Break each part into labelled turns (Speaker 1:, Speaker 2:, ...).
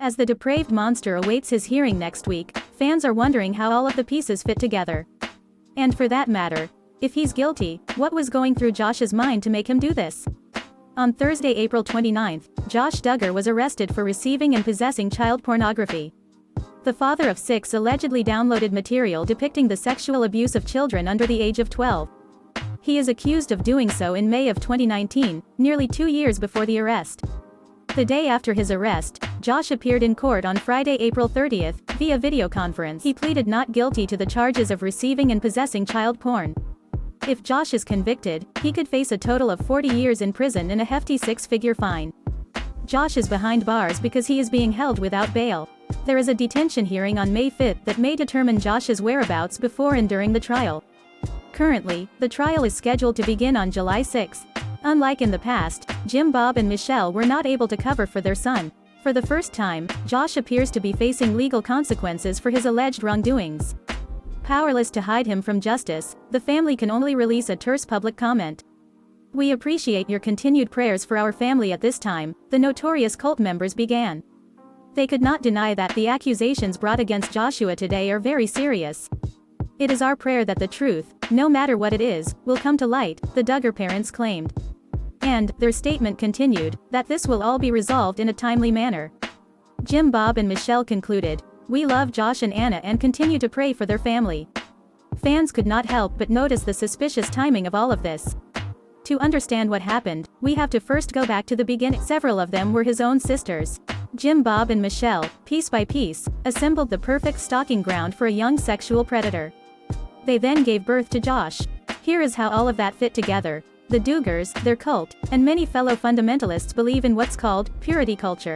Speaker 1: As the depraved monster awaits his hearing next week, fans are wondering how all of the pieces fit together. And for that matter, if he's guilty, what was going through Josh's mind to make him do this? On Thursday, April 29, Josh Duggar was arrested for receiving and possessing child pornography. The father of 6 allegedly downloaded material depicting the sexual abuse of children under the age of 12. He is accused of doing so in May of 2019, nearly 2 years before the arrest. The day after his arrest, Josh appeared in court on Friday, April 30, via video conference. He pleaded not guilty to the charges of receiving and possessing child porn. If Josh is convicted, he could face a total of 40 years in prison and a hefty 6-figure fine. Josh is behind bars because he is being held without bail. There is a detention hearing on May 5 that may determine Josh's whereabouts before and during the trial. Currently, the trial is scheduled to begin on July 6. Unlike in the past, Jim, Bob and Michelle were not able to cover for their son. For the first time, Josh appears to be facing legal consequences for his alleged wrongdoings. Powerless to hide him from justice, the family can only release a terse public comment. "We appreciate your continued prayers for our family at this time," the notorious cult members began. They could not deny that the accusations brought against Joshua today are very serious. "It is our prayer that the truth, no matter what it is, will come to light," the Duggar parents claimed. And, their statement continued, that this will all be resolved in a timely manner. Jim, Bob and Michelle concluded, "We love Josh and Anna and continue to pray for their family." Fans could not help but notice the suspicious timing of all of this. To understand what happened, we have to first go back to the beginning. Several of them were his own sisters. Jim, Bob and Michelle, piece by piece, assembled the perfect stalking ground for a young sexual predator. They then gave birth to Josh. Here is how all of that fit together. The Duggars, their cult, and many fellow fundamentalists believe in what's called purity culture.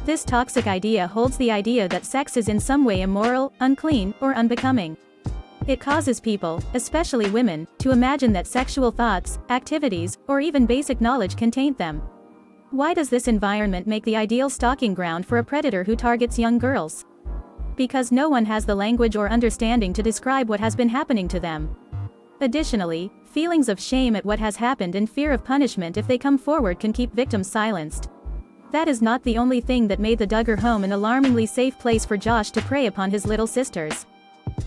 Speaker 1: This toxic idea holds the idea that sex is in some way immoral, unclean, or unbecoming. It causes people, especially women, to imagine that sexual thoughts, activities, or even basic knowledge can taint them. Why does this environment make the ideal stalking ground for a predator who targets young girls? Because no one has the language or understanding to describe what has been happening to them. Additionally, feelings of shame at what has happened and fear of punishment if they come forward can keep victims silenced. That is not the only thing that made the Duggar home an alarmingly safe place for Josh to prey upon his little sisters.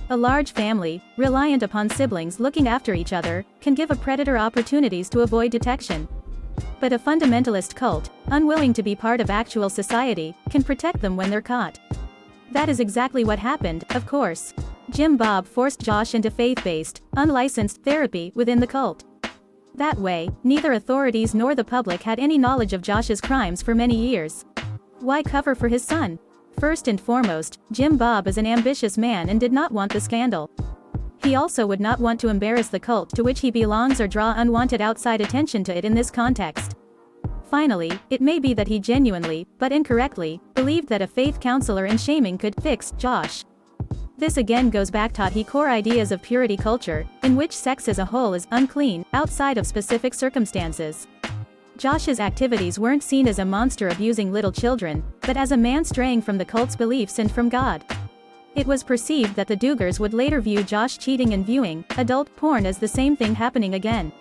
Speaker 1: A large family, reliant upon siblings looking after each other, can give a predator opportunities to avoid detection. But a fundamentalist cult, unwilling to be part of actual society, can protect them when they're caught. That is exactly what happened, of course. Jim, Bob forced Josh into faith-based, unlicensed therapy within the cult. That way, neither authorities nor the public had any knowledge of Josh's crimes for many years. Why cover for his son? First and foremost, Jim Bob is an ambitious man and did not want the scandal. He also would not want to embarrass the cult to which he belongs or draw unwanted outside attention to it in this context. Finally, it may be that he genuinely, but incorrectly, believed that a faith counselor and shaming could fix Josh. This again goes back to the core ideas of purity culture, in which sex as a whole is unclean, outside of specific circumstances. Josh's activities weren't seen as a monster abusing little children, but as a man straying from the cult's beliefs and from God. It was perceived that the Duggars would later view Josh cheating and viewing adult porn as the same thing happening again.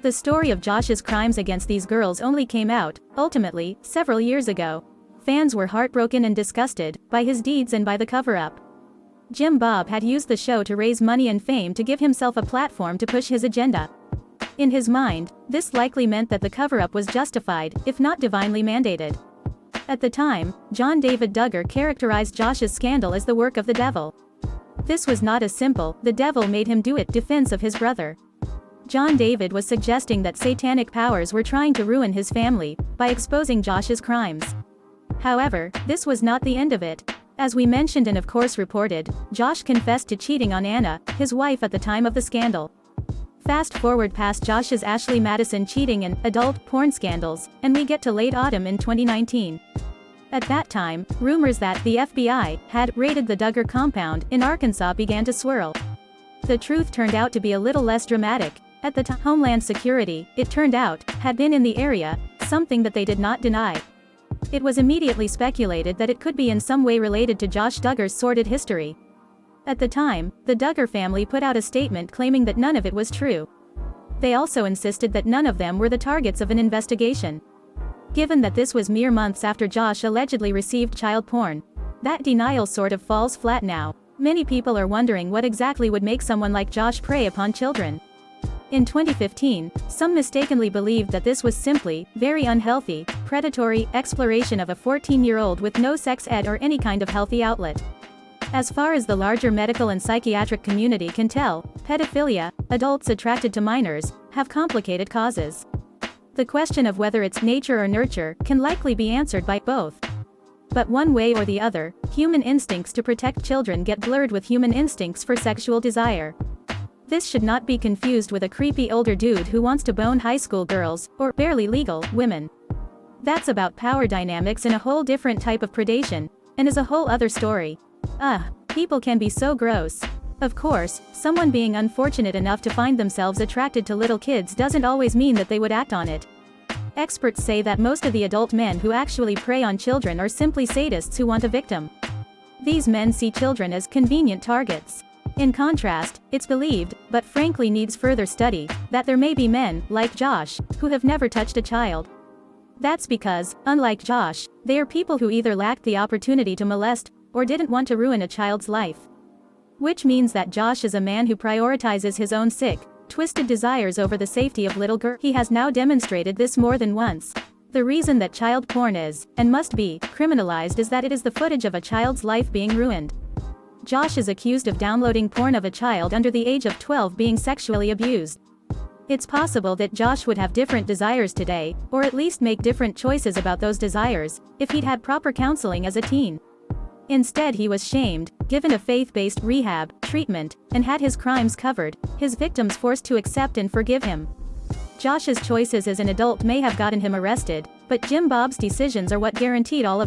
Speaker 1: The story of Josh's crimes against these girls only came out, ultimately, several years ago. Fans were heartbroken and disgusted by his deeds and by the cover-up. Jim Bob had used the show to raise money and fame to give himself a platform to push his agenda. In his mind, this likely meant that the cover-up was justified, if not divinely mandated. At the time, John David Duggar characterized Josh's scandal as the work of the devil. This was not as simple, "the devil made him do it" defense of his brother. John David was suggesting that satanic powers were trying to ruin his family by exposing Josh's crimes. However, this was not the end of it. As we mentioned and of course reported, Josh confessed to cheating on Anna, his wife at the time of the scandal. Fast forward past Josh's Ashley Madison cheating and adult porn scandals, and we get to late autumn in 2019. At that time, rumors that the FBI had raided the Duggar compound in Arkansas began to swirl. The truth turned out to be a little less dramatic. At the time, Homeland Security, it turned out, had been in the area, something that they did not deny. It was immediately speculated that it could be in some way related to Josh Duggar's sordid history. At the time, the Duggar family put out a statement claiming that none of it was true. They also insisted that none of them were the targets of an investigation. Given that this was mere months after Josh allegedly received child porn, that denial sort of falls flat now. Many people are wondering what exactly would make someone like Josh prey upon children. In 2015, some mistakenly believed that this was simply very unhealthy, predatory exploration of a 14-year-old with no sex ed or any kind of healthy outlet. As far as the larger medical and psychiatric community can tell, pedophilia, adults attracted to minors, have complicated causes. The question of whether it's nature or nurture can likely be answered by both. But one way or the other, human instincts to protect children get blurred with human instincts for sexual desire. This should not be confused with a creepy older dude who wants to bone high school girls, or barely legal women. That's about power dynamics in a whole different type of predation, and is a whole other story. People can be so gross. Of course, someone being unfortunate enough to find themselves attracted to little kids doesn't always mean that they would act on it. Experts say that most of the adult men who actually prey on children are simply sadists who want a victim. These men see children as convenient targets. In contrast, it's believed, but frankly needs further study, that there may be men, like Josh, who have never touched a child. That's because, unlike Josh, they are people who either lacked the opportunity to molest, or didn't want to ruin a child's life. Which means that Josh is a man who prioritizes his own sick, twisted desires over the safety of little girls. He has now demonstrated this more than once. The reason that child porn is, and must be, criminalized is that it is the footage of a child's life being ruined. Josh is accused of downloading porn of a child under the age of 12 being sexually abused. It's possible that Josh would have different desires today, or at least make different choices about those desires, if he'd had proper counseling as a teen. Instead he was shamed, given a faith-based rehab, treatment, and had his crimes covered, his victims forced to accept and forgive him. Josh's choices as an adult may have gotten him arrested, but Jim Bob's decisions are what guaranteed all of this.